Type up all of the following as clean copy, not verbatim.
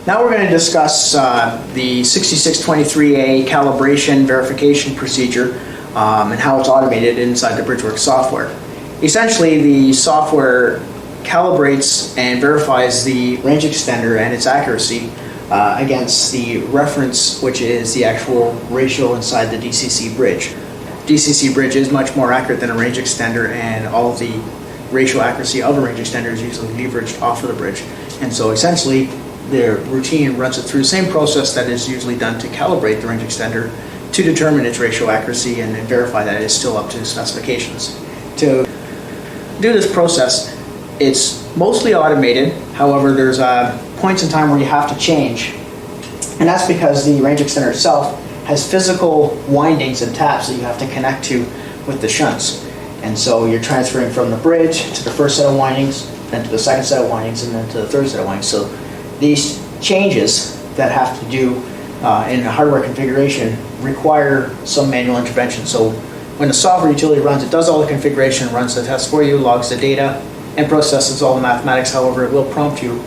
Now we're going to discuss the 6623A calibration verification procedure and how it's automated inside the Bridgeworks software. Essentially, the software calibrates and verifies the range extender and its accuracy against the reference, which is the actual ratio inside the DCC bridge. DCC bridge is much more accurate than a range extender, and all of the ratio accuracy of a range extender is usually leveraged off of the bridge. And so essentially, the routine runs it through the same process that is usually done to calibrate the range extender to determine its ratio accuracy and verify that it is still up to specifications. To do this process, it's mostly automated. However, there's points in time where you have to change, and that's because the range extender itself has physical windings and taps that you have to connect to with the shunts. And so you're transferring from the bridge to the first set of windings, then to the second set of windings, and then to the third set of windings. So these changes that have to do in a hardware configuration require some manual intervention. So when the software utility runs, it does all the configuration, runs the test for you, logs the data, and processes all the mathematics. However, it will prompt you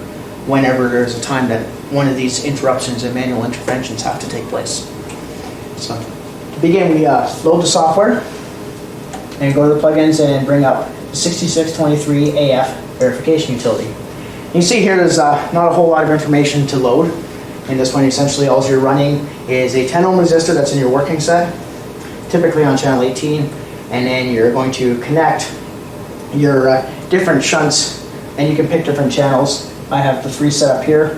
whenever there's a time that one of these interruptions and manual interventions have to take place. So to begin, we load the software and go to the plugins and bring up the 6623AF verification utility. You can see here there's not a whole lot of information to load. In this one, essentially all you're running is a 10 ohm resistor that's in your working set, typically on channel 18, and then you're going to connect your different shunts, and you can pick different channels. I have the 3 set up here.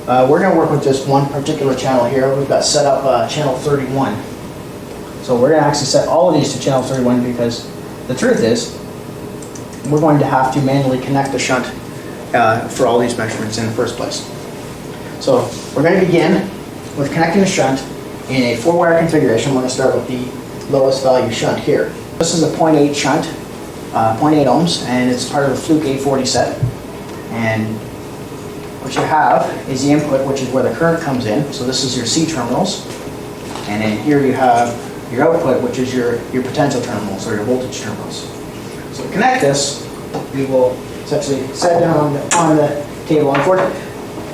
We're going to work with just one particular channel here. We've got set up channel 31. So we're going to actually set all of these to channel 31 because the truth is we're going to have to manually connect the shunt for all these measurements in the first place. So we're going to begin with connecting the shunt in a 4-wire configuration. We're going to start with the lowest value shunt here. This is a 0.8 shunt, 0.8 ohms, and it's part of the Fluke 840 set. And what you have is the input, which is where the current comes in. So this is your C terminals. And then here you have your output, which is your potential terminals or your voltage terminals. So to connect this, we will essentially set down on the table. Unfortunately,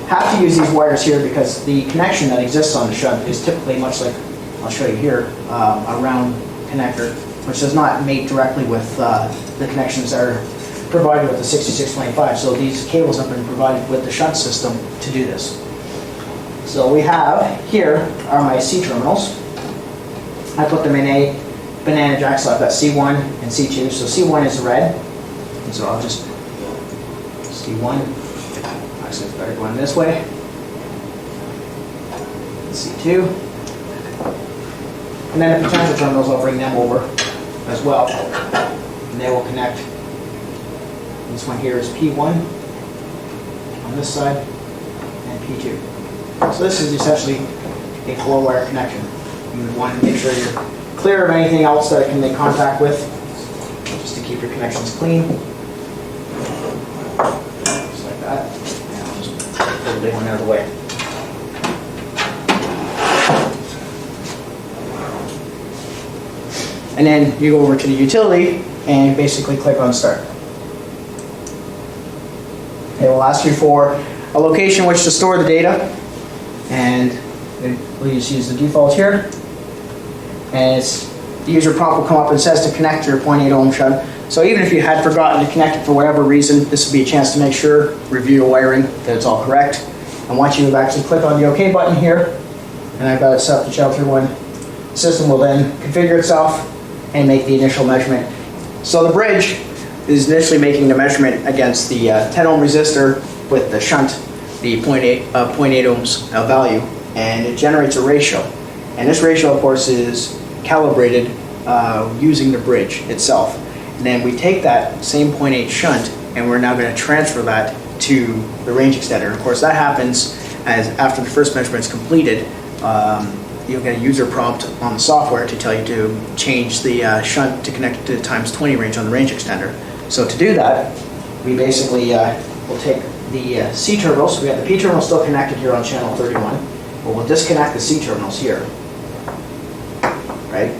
have to use these wires here because the connection that exists on the shunt is typically much like, I'll show you here, a round connector, which does not mate directly with the connections that are provided with the 6625. So these cables have been provided with the shunt system to do this. So we have here are my C terminals. I put them in a banana jack, so I've got C1 and C2. So C1 is red, and so I'll just C1. Actually, it's better going this way. C2. And then the potential terminals, I'll bring them over as well. And they will connect. This one here is P1 on this side and P2. So this is essentially a 4-wire connection. You would want to make sure you're clear of anything else that it can make contact with, just to keep your connections clean. Just like that. And I'll just pull the big one out of the way. And then you go over to the utility and basically click on start. It will ask you for a location in which to store the data, and we'll just use the default here. And the user prompt will come up and says to connect your 0.8 ohm shunt. So even if you had forgotten to connect it for whatever reason, this will be a chance to make sure, review your wiring, that it's all correct. And once you actually click on the OK button here, and I've got it set up to channel 31, the system will then configure itself and make the initial measurement. So the bridge is initially making the measurement against the 10 ohm resistor with the shunt, the 0.8 ohms value, and it generates a ratio. And this ratio, of course, is calibrated using the bridge itself. And then we take that same 0.8 shunt, and we're now going to transfer that to the range extender. And of course, that happens as after the first measurement is completed. You'll get a user prompt on the software to tell you to change the shunt to connect to the ×20 range on the range extender. So to do that, we basically will take the C terminals. We have the P terminal still connected here on channel 31, but we'll disconnect the C terminals here, right?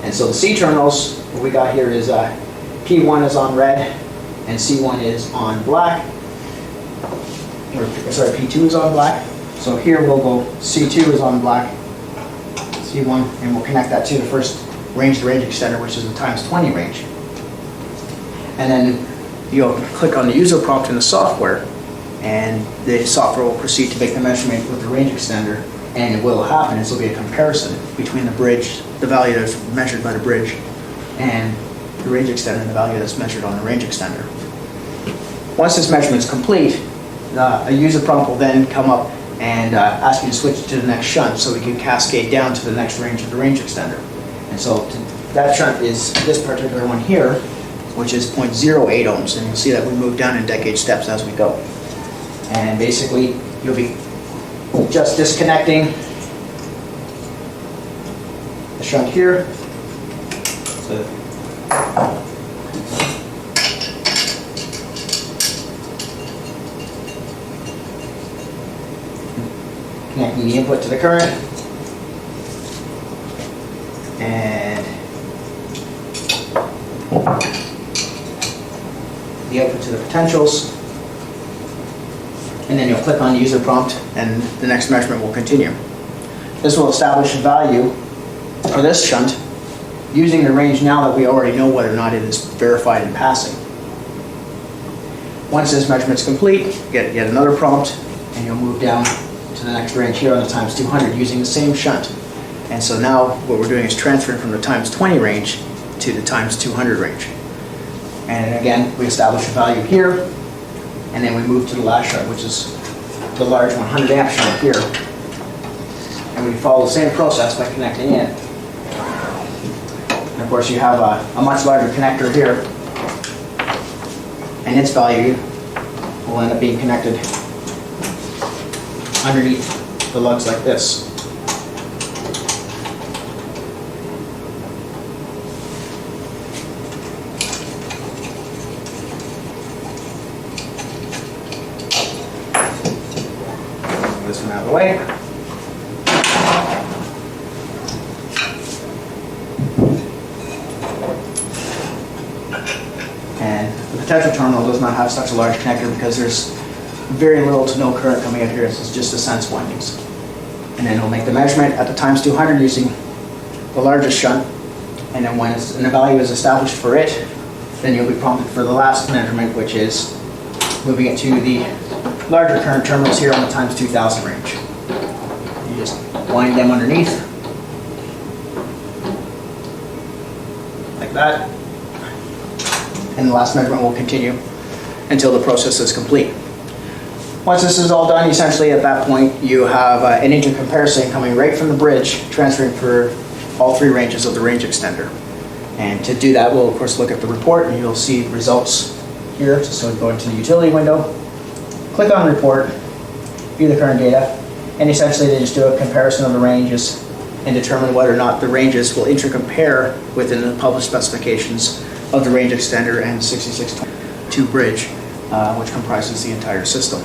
And so the C terminals, what we got here is P1 is on red and C1 is on black. Or sorry, P2 is on black So here we'll go, C2 is on black, C1, and we'll connect that to the first range-to-range extender, which is the times 20 range. And then you'll click on the user prompt in the software, and the software will proceed to make the measurement with the range extender. And what will happen is there'll be a comparison between the bridge, the value that's measured by the bridge, and the range extender, and the value that's measured on the range extender. Once this measurement is complete, a user prompt will then come up and ask you to switch to the next shunt so we can cascade down to the next range of the range extender. And so that shunt is this particular one here, which is 0.08 ohms, and you'll see that we move down in decade steps as we go. And basically, you'll be just disconnecting the shunt here. So connecting the input to the current, and the output to the potentials, and then you'll click on the user prompt and the next measurement will continue. This will establish a value for this shunt using the range now that we already know whether or not it is verified and passing. Once this measurement is complete, get yet another prompt, and you'll move down to the next range here on the times 200 using the same shunt. And so now what we're doing is transferring from the times 20 range to the times 200 range. And again, we establish a value here, and then we move to the last shunt, which is the large 100 amp shunt here. And we follow the same process by connecting in. And of course you have a much larger connector here, and its value will end up being connected underneath the lugs like this. This one out of the way. And the potential terminal does not have such a large connector because there's very little to no current coming out here. This is just the sense windings. And then it'll make the measurement at the times 200 using the largest shunt. And then when a value is established for it, then you'll be prompted for the last measurement, which is moving it to the larger current terminals here on the times 2000 range. You just wind them underneath, like that. And the last measurement will continue until the process is complete. Once this is all done, essentially at that point, you have an intercomparison coming right from the bridge, transferring for all three ranges of the range extender. And to do that, we'll of course look at the report, and you'll see results here. So go into the utility window, click on report, view the current data, and essentially they just do a comparison of the ranges and determine whether or not the ranges will intercompare within the published specifications of the range extender and 6622 bridge, which comprises the entire system.